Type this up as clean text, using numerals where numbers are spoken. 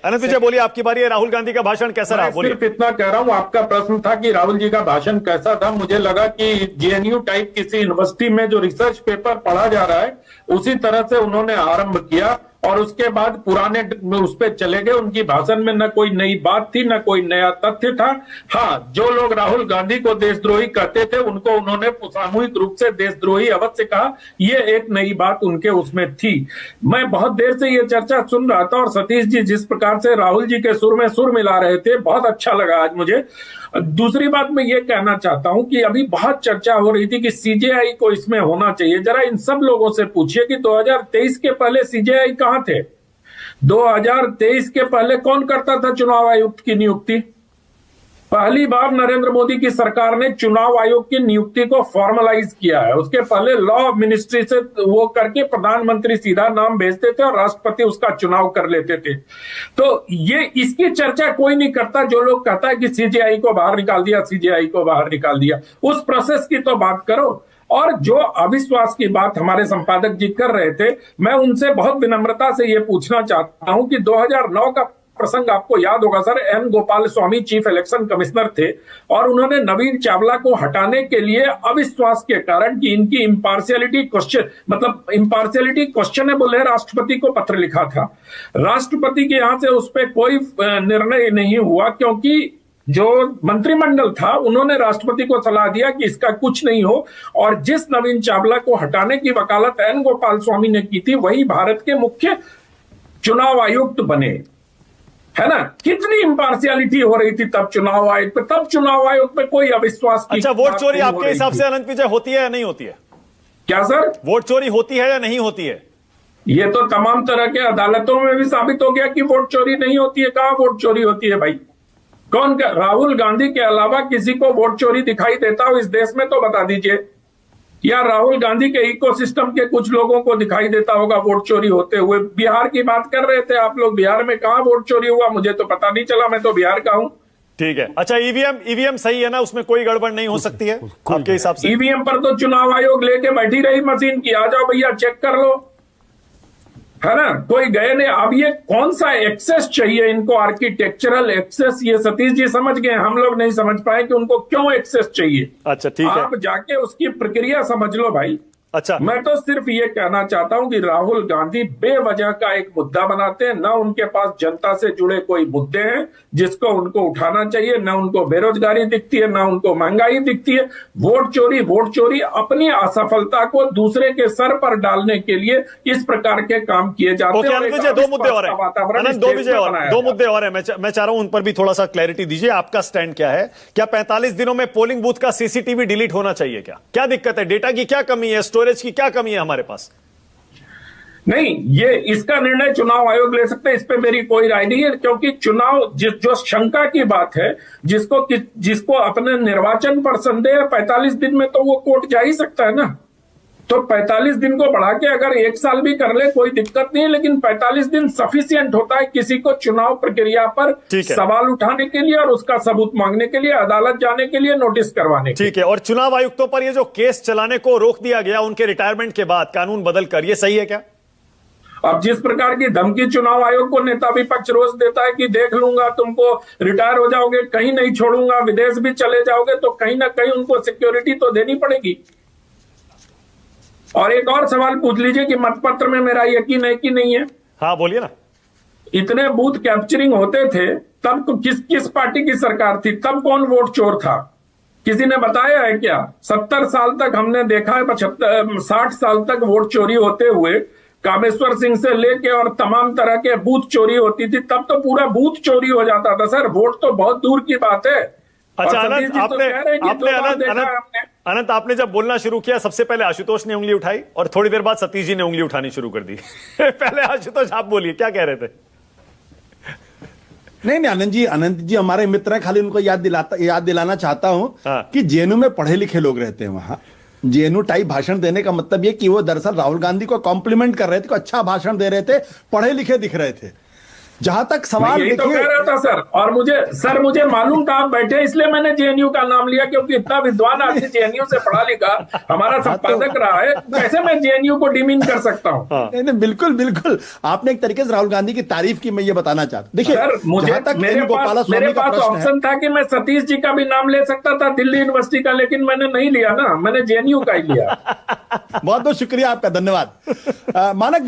अनंत विजय बोलिए, आपकी बारी है। राहुल गांधी का भाषण कैसा रहा? बोलिए। सिर्फ इतना कह रहा हूं, आपका प्रश्न था कि राहुल जी का भाषण कैसा था। मुझे लगा कि जेएनयू टाइप किसी यूनिवर्सिटी में जो रिसर्च पेपर पढ़ा जा रहा है उसी तरह से उन्होंने आरंभ किया और उसके बाद पुराने उस पर चले गए। उनकी भाषण में न कोई नई बात थी, न कोई नया तथ्य था। हाँ, जो लोग राहुल गांधी को देशद्रोही कहते थे उनको उन्होंने सामूहिक रूप से देशद्रोही अवश्य कहा। ये एक नई बात उनके उसमें थी। मैं बहुत देर से ये चर्चा सुन रहा था और सतीश जी जिस प्रकार से राहुल जी के सुर में सुर मिला रहे थे, बहुत अच्छा लगा आज मुझे। दूसरी बात मैं ये कहना चाहता हूं कि अभी बहुत चर्चा हो रही थी कि सीजेआई को इसमें होना चाहिए। जरा इन सब लोगों से पूछिए कि 2023 के पहले सीजेआई कहां थे? 2023 के पहले कौन करता था चुनाव आयुक्त की नियुक्ति? पहली बार नरेंद्र मोदी की सरकार ने चुनाव आयोग की नियुक्ति को फॉर्मलाइज किया है। उसके पहले लॉ मिनिस्ट्री से वो करके प्रधानमंत्री सीधा नाम भेजते थे और राष्ट्रपति उसका चुनाव कर लेते थे। तो ये इसकी चर्चा कोई नहीं करता। जो लोग कहता है कि सीजेआई को बाहर निकाल दिया, सीजेआई को बाहर निकाल दिया, उस प्रोसेस की तो बात करो। और जो अविश्वास की बात हमारे संपादक जी कर रहे थे, मैं उनसे बहुत विनम्रता से ये पूछना चाहता हूं कि 2009 का प्रसंग आपको याद होगा sir. N Gopal Swami chief election commissioner थे और उन्होंने नवीन चावला को हटाने के लिए अविश्वास के कारण कि इनकी इम्पार्शियलिटी क्वेश्चनेबल है, राष्ट्रपति को पत्र लिखा था। राष्ट्रपति के यहां से उस पर कोई निर्णय नहीं हुआ क्योंकि जो मंत्रिमंडल था उन्होंने राष्ट्रपति को सलाह दिया कि इसका कुछ नहीं हो। और जिस नवीन चावला को हटाने की वकालत एन गोपाल स्वामी ने की थी वही भारत के मुख्य चुनाव आयुक्त बने, है ना। कितनी इम्पार्शियलिटी हो रही थी तब चुनाव आयोग पे। तब चुनाव आयोग पे कोई अविश्वास की अच्छा, वोट चोरी आपके हिसाब से अनंत विजय होती है या नहीं होती है? क्या सर? वोट चोरी होती है या नहीं होती है? ये तो तमाम तरह के अदालतों में भी साबित हो गया कि वोट चोरी नहीं होती है। कहां वोट चोरी होती है भाई? कौन? राहुल गांधी के अलावा किसी को वोट चोरी दिखाई देता हो इस देश में तो बता दीजिए। या राहुल गांधी के इकोसिस्टम के कुछ लोगों को दिखाई देता होगा वोट चोरी होते हुए? बिहार की बात कर रहे थे आप लोग, बिहार में कहां वोट चोरी हुआ? मुझे तो पता नहीं चला, मैं तो बिहार का हूं। ठीक है। अच्छा, ईवीएम सही है ना? उसमें कोई गड़बड़ नहीं हो सकती है आपके हिसाब से? ईवीएम पर तो चुनाव आयोग लेके बैठी रही मशीन की, आ जाओ भैया चेक कर लो, है ना। कोई गए नहीं। अब ये कौन सा एक्सेस चाहिए इनको? आर्किटेक्चरल एक्सेस ये सतीश जी समझ गए, हम लोग नहीं समझ पाए कि उनको क्यों एक्सेस चाहिए। अच्छा, ठीक है। आप जाके उसकी प्रक्रिया समझ लो भाई। अच्छा, मैं तो सिर्फ ये कहना चाहता हूं कि राहुल गांधी बेवजह का एक मुद्दा बनाते हैं। ना उनके पास जनता से जुड़े कोई मुद्दे हैं जिसको उनको उठाना चाहिए। ना उनको बेरोजगारी दिखती है, ना उनको महंगाई दिखती है। वोट चोरी अपनी असफलता को दूसरे के सर पर डालने के लिए इस प्रकार के काम किए जाते हैं। दो मुद्दे और हैं, दो मुद्दे और हैं। मैं चाह रहा हूं उन पर भी थोड़ा सा क्लैरिटी दीजिए। आपका स्टैंड क्या है? क्या 45 दिनों में पोलिंग बूथ का सीसीटीवी डिलीट होना चाहिए? क्या दिक्कत है? डेटा की क्या कमी है? स्टोरेज की क्या कमी है हमारे पास? नहीं, ये इसका निर्णय चुनाव आयोग ले सकते हैं, इस पे मेरी कोई राय नहीं है। क्योंकि चुनाव जो शंका की बात है, जिसको अपने निर्वाचन पर संदेह है, 45 दिन में तो वो कोर्ट जा ही सकता है ना। तो 45 दिन को बढ़ा के अगर 1 साल भी कर ले कोई दिक्कत नहीं है, लेकिन 45 दिन सफिशिएंट होता है किसी को चुनाव प्रक्रिया पर सवाल उठाने के लिए और उसका सबूत मांगने के लिए, अदालत जाने के लिए, नोटिस करवाने के लिए। ठीक है। और चुनाव आयुक्तों पर ये जो केस चलाने को रोक दिया गया उनके रिटायरमेंट के बाद कानून बदलकर, ये सही है क्या? अब जिस प्रकार की धमकी चुनाव आयोग को नेता विपक्ष रोज देता है कि देख लूंगा, तुमको रिटायर हो जाओगे, कहीं नहीं छोड़ूंगा, विदेश भी चले जाओगे, तो कहीं ना कहीं उनको सिक्योरिटी तो देनी पड़ेगी। और एक और सवाल पूछ लीजिए कि मतपत्र में मेरा यकीन है कि नहीं है। हाँ, बोलिए ना। इतने बूथ कैप्चरिंग होते थे तब तो किस पार्टी की सरकार थी? तब कौन वोट चोर था? किसी ने बताया है क्या? 70 साल तक हमने देखा है, 60 साल तक वोट चोरी होते हुए, कामेश्वर सिंह से लेके और तमाम तरह के बूथ चोरी होती थी। तब तो पूरा बूथ चोरी हो जाता था सर। वोट तो बहुत दूर की बात है। अच्छा, अनंत आपने जब बोलना शुरू किया सबसे पहले आशुतोष ने उंगली उठाई और थोड़ी देर बाद सतीश जी ने उंगली उठानी शुरू कर दी। पहले आशुतोष आप बोलिए, क्या कह रहे थे? नहीं, अनंत जी हमारे मित्र हैं। खाली उनको याद दिलाना चाहता हूं कि जेएनयू में पढ़े लिखे लोग रहते हैं। वहां जेएनयू टाइप भाषण देने का मतलब ये कि वो दरअसल राहुल गांधी को कॉम्प्लीमेंट कर रहे थे, को अच्छा भाषण दे रहे थे, पढ़े लिखे दिख रहे थे। जहां तक सवाल यही तो देखिए, कह रहा था सर। और मुझे मालूम था आप बैठे, इसलिए मैंने जेएनयू का नाम लिया, क्योंकि इतना विद्वान आदमी जेएनयू से पढ़ा लिखा हमारा संपादक रहा है, कैसे मैं जेएनयू को डिमीन कर सकता हूँ? नहीं, बिल्कुल बिल्कुल, आपने एक तरीके से राहुल गांधी की तारीफ की, मैं ये बताना चाहता हूं। देखिए, सर जहां तक मेरे गोपालास्वामी का पास प्रश्न है, ऑप्शन था कि मैं सतीश जी का भी नाम ले सकता था, दिल्ली यूनिवर्सिटी का, लेकिन मैंने नहीं लिया ना, मैंने जेएनयू का ही लिया। बहुत बहुत शुक्रिया आपका, धन्यवाद। मानक